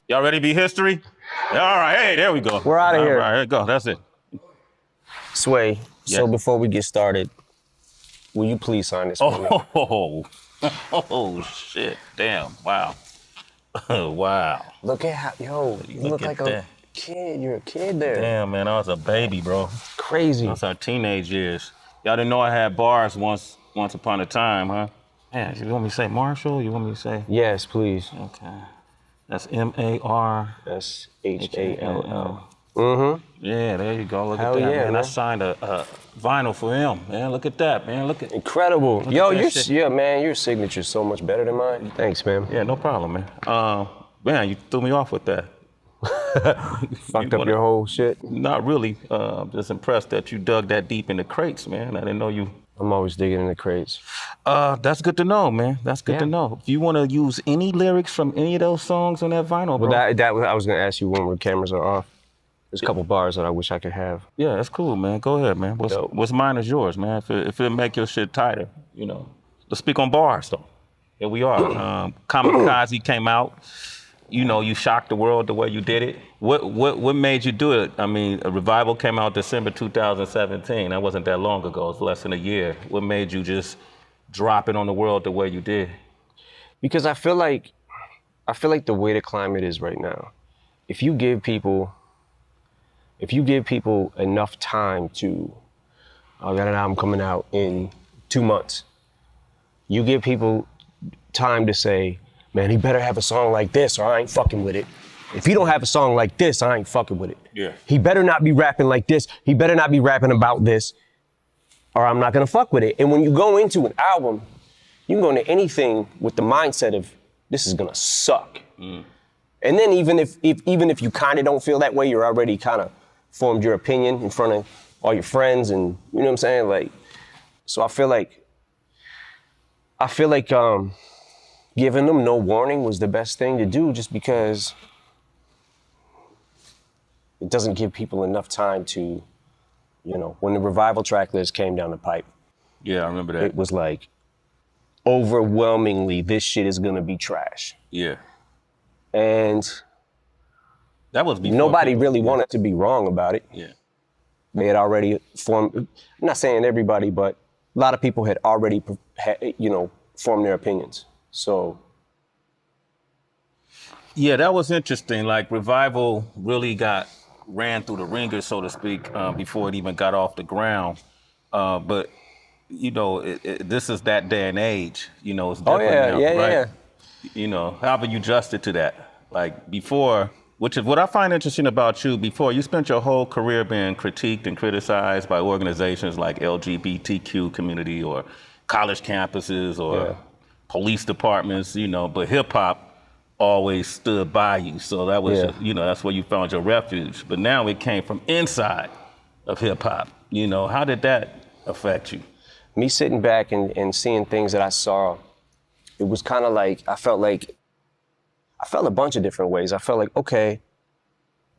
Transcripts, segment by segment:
Y'all ready to be history? All right, hey, there we go. We're out of here. All right, there you go. That's it. Sway, Yes. so before we get started, will you please sign this for me? Oh, shit. Damn. Wow. Wow. Look at how, yo, you look like a kid. You're a kid there. Damn, man, I was a baby, bro. Crazy. That's our teenage years. Y'all didn't know I had bars once upon a time, huh? Man, you want me to say Marshall? You want me to say? Yes, please. Okay. That's M-A-R. That's H-A-L-L. Yeah, there you go. Look Hell at that, yeah, man. I man. signed a vinyl for him, man. Look at that, man. Look at. Incredible. Look Yo, at that shit. man, your signature's so much better than mine. Thanks, man. Yeah, no problem, man. Man, you threw me off with that. Fucked up your whole shit. Not really. I'm just impressed that you dug that deep in the crates, man. I didn't know you. I'm always digging in the crates. That's good to know, man. That's good to know. If you want to use any lyrics from any of those songs on that vinyl, bro. I was gonna ask you when the cameras are off. There's a couple bars that I wish I could have. Yeah, that's cool, man. Go ahead, man. What's mine is yours, man. If it make your shit tighter, you know. Let's speak on bars, though. Here we are. Kamikaze came out. You know, you shocked the world the way you did it. What made you do it? I mean, a Revival came out December 2017. That wasn't that long ago. It's less than a year. What made you just drop it on the world the way you did? Because I feel like the way the climate is right now, if you give people enough time to, I got an album coming out in 2 months. You give people time to say, man, he better have a song like this or I ain't fucking with it. If he don't have a song like this, I ain't fucking with it. Yeah. He better not be rapping like this. He better not be rapping about this or I'm not gonna fuck with it. And when you go into an album, you can go into anything with the mindset of this is gonna suck. And then even if you kind of don't feel that way, you're already kind of formed your opinion in front of all your friends and you know what I'm saying? Like, so I feel like giving them no warning was the best thing to do just because it doesn't give people enough time to, you know, when the Revival track list came down the pipe. Yeah, I remember that. It was like, overwhelmingly, this shit is gonna be trash. Yeah. And that was before nobody really wanted to be wrong about it. Yeah. They had already formed, I'm not saying everybody, but a lot of people had already, formed their opinions. So. Yeah, that was interesting. Like Revival really ran through the ringer, so to speak, before it even got off the ground. But, you know, this is that day and age. You know, it's different now, right? Yeah. You know, how have you adjusted to that? Like before, which is what I find interesting about you, before you spent your whole career being critiqued and criticized by organizations like LGBTQ community or college campuses or police departments, you know, but hip hop always stood by you. So that was, that's where you found your refuge. But now it came from inside of hip hop. You know, how did that affect you? Me sitting back and seeing things that I saw, it was kind of like, I felt a bunch of different ways. I felt like, okay,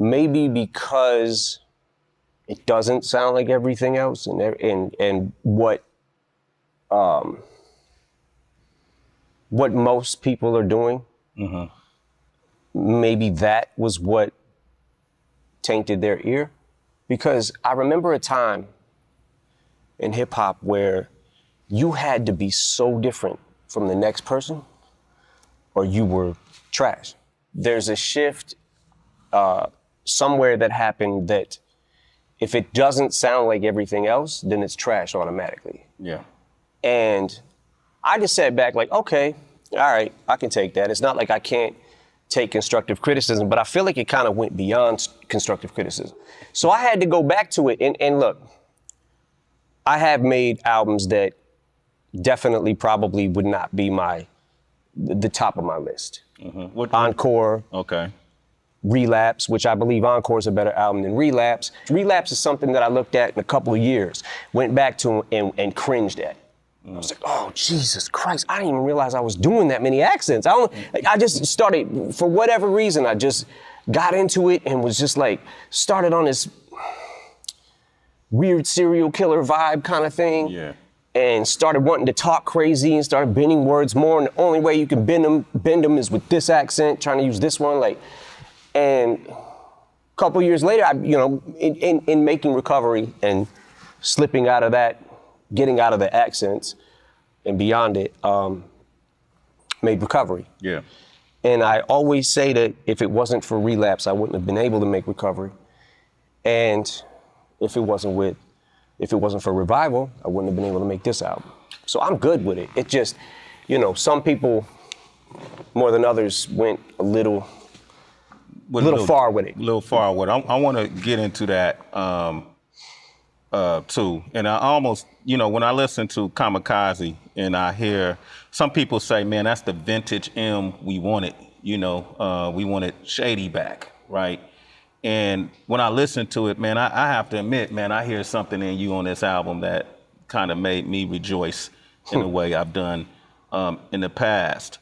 maybe because it doesn't sound like everything else and what most people are doing, maybe that was what tainted their ear. Because I remember a time in hip hop where you had to be so different from the next person or you were trash. There's a shift somewhere that happened that if it doesn't sound like everything else, then it's trash automatically. Yeah. And I just sat back like, okay, all right, I can take that. It's not like I can't take constructive criticism, but I feel like it kind of went beyond constructive criticism. So I had to go back to it and look, I have made albums that definitely probably would not be the top of my list. Encore. Okay. Relapse, which I believe Encore is a better album than Relapse. Relapse is something that I looked at in a couple of years, went back to and cringed at. I was like, oh, Jesus Christ, I didn't even realize I was doing that many accents. I just started, for whatever reason, I just got into it and was just like, started on this weird serial killer vibe kind of thing. Yeah. And started wanting to talk crazy and started bending words more. And the only way you can bend them is with this accent, trying to use this one. Like, And a couple years later, in making recovery and slipping out of that, getting out of the accents and beyond it, made recovery. Yeah. And I always say that if it wasn't for relapse, I wouldn't have been able to make recovery. And if it wasn't for revival, I wouldn't have been able to make this album. So I'm good with it. It just, some people more than others went a little far with it. A little far with it. I want to get into that too. And I almost, when I listen to Kamikaze and I hear some people say, man, that's the vintage M we wanted. We wanted Shady back, right? And when I listen to it, man, I have to admit, man, I hear something in you on this album that kind of made me rejoice in a way I've done in the past.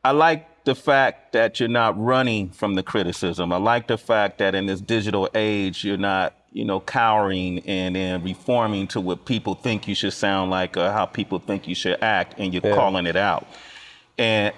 I like the fact that you're not running from the criticism. I like the fact that in this digital age, you're not, cowering and then reforming to what people think you should sound like or how people think you should act, and you're calling it out. And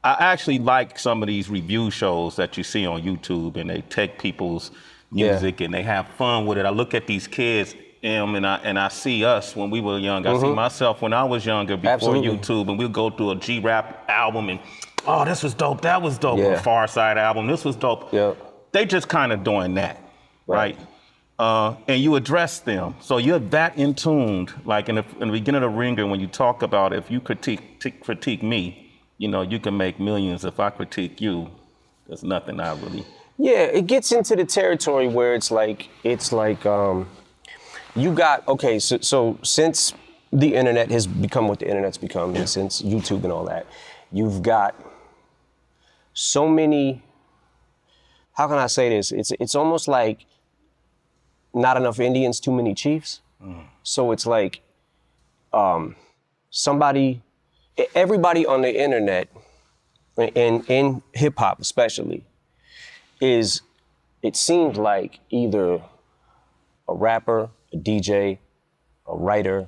I actually like some of these review shows that you see on YouTube, and they take people's music and they have fun with it. I look at these kids, and I see us when we were young. I see myself when I was younger before YouTube, and we'll go through a G-Rap album and, oh, this was dope, that was dope. A Far Side album, this was dope. Yeah. They just kind of doing that, right? And you address them. So you're that in tuned, like in the beginning of the Ringer, when you talk about if you critique me, you can make millions. If I critique you, there's nothing I really. Yeah, it gets into the territory where it's like you got, okay, so since the internet has become what the internet's become, and since YouTube and all that, you've got so many, how can I say this? It's almost like not enough Indians, too many chiefs. So it's like everybody on the internet, and in hip hop especially, it seems like either a rapper, a DJ, a writer,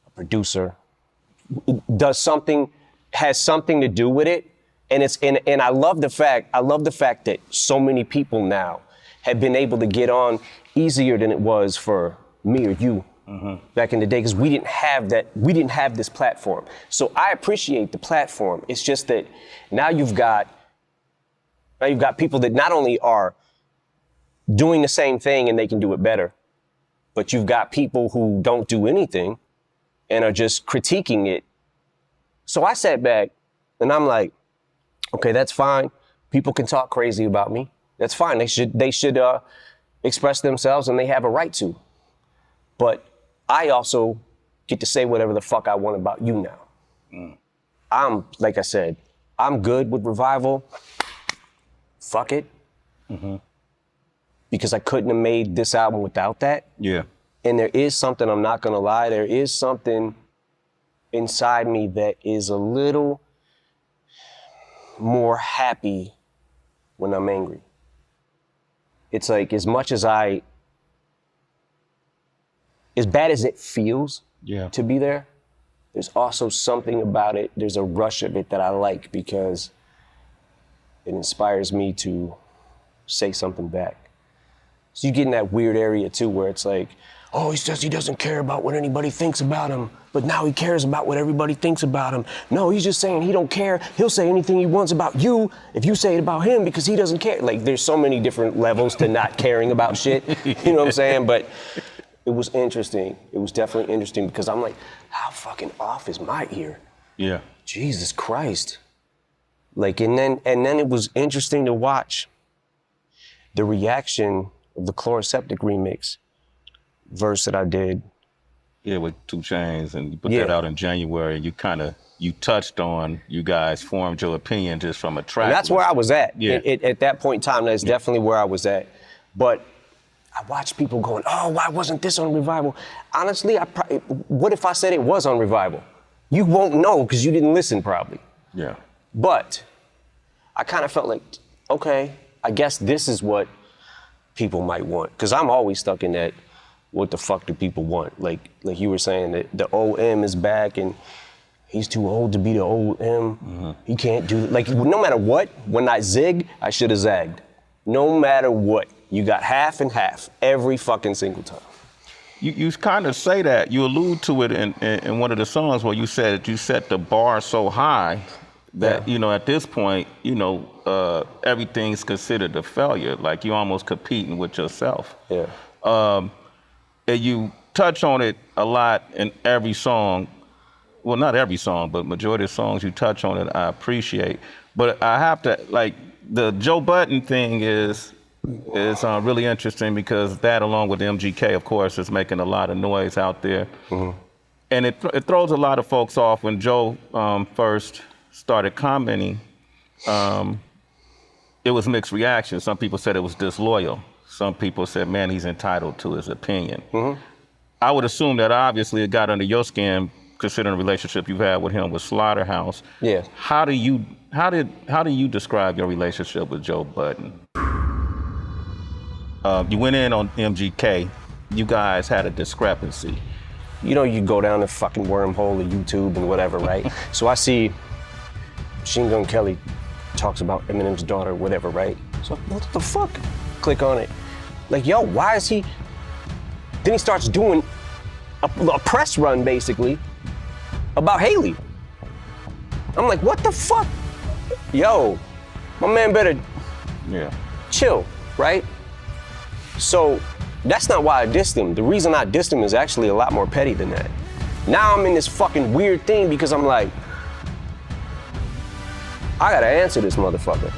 a producer, has something to do with it. And I love the fact that so many people now have been able to get on easier than it was for me or you back in the day, because we didn't have this platform. So I appreciate the platform. It's just that now you've got people that not only are doing the same thing and they can do it better, but you've got people who don't do anything and are just critiquing it. So I sat back and I'm like, okay, that's fine. People can talk crazy about me. That's fine. They should express themselves, and they have a right to. But I also get to say whatever the fuck I want about you now. Like I said, I'm good with revival. Fuck it. Because I couldn't have made this album without that. Yeah. And there is something, I'm not gonna lie, there is something inside me that is a little more happy when I'm angry. It's like, as bad as it feels to be there, there's also something about it, there's a rush of it that I like, because it inspires me to say something back. So you get in that weird area too, where it's like, oh, he says he doesn't care about what anybody thinks about him, but now he cares about what everybody thinks about him. No, he's just saying he don't care. He'll say anything he wants about you if you say it about him, because he doesn't care. Like, there's so many different levels to not caring about shit. You know what I'm saying? But it was interesting. It was definitely interesting, because I'm like, how fucking off is my ear? Yeah. Jesus Christ. Like, and then it was interesting to watch the reaction of the Chloroseptic remix verse that I did. Yeah, with 2 Chainz, and you put that out in January, and you touched on, you guys formed your opinion just from a track. And that's where I was at. Yeah. At that point in time, that's definitely where I was at. But I watched people going, oh, why wasn't this on Revival? Honestly, what if I said it was on Revival? You won't know, because you didn't listen probably. Yeah. But I kind of felt like, okay, I guess this is what people might want. Because I'm always stuck in that, what the fuck do people want? Like you were saying, that the old M is back and he's too old to be the old M. He can't do, like, no matter what, when I zigged, I should have zagged. No matter what, you got half and half every fucking single time. You kind of say that. You allude to it in one of the songs where you said that you set the bar so high that, Yeah. at this point, everything's considered a failure. Like you're almost competing with yourself. Yeah. And you touch on it a lot in every song. Well, not every song, but majority of songs you touch on it, I appreciate. But I have to, like, the Joe Budden thing is really interesting because that, along with MGK, of course, is making a lot of noise out there. Mm-hmm. And it throws a lot of folks off. When Joe first started commenting, it was mixed reactions. Some people said it was disloyal. Some people said, man, he's entitled to his opinion. Mm-hmm. I would assume that obviously it got under your skin, considering the relationship you've had with him with Slaughterhouse. Yeah. How do you describe your relationship with Joe Budden? You went in on MGK. You guys had a discrepancy. You go down the fucking wormhole of YouTube and whatever, right? So I see Machine Gun Kelly talks about Eminem's daughter, whatever, right? So what the fuck? Click on it. Like, yo, why is he? Then he starts doing a press run, basically, about Haley. I'm like, what the fuck? Yo, my man better chill, right? So that's not why I dissed him. The reason I dissed him is actually a lot more petty than that. Now I'm in this fucking weird thing because I'm like, I gotta answer this motherfucker.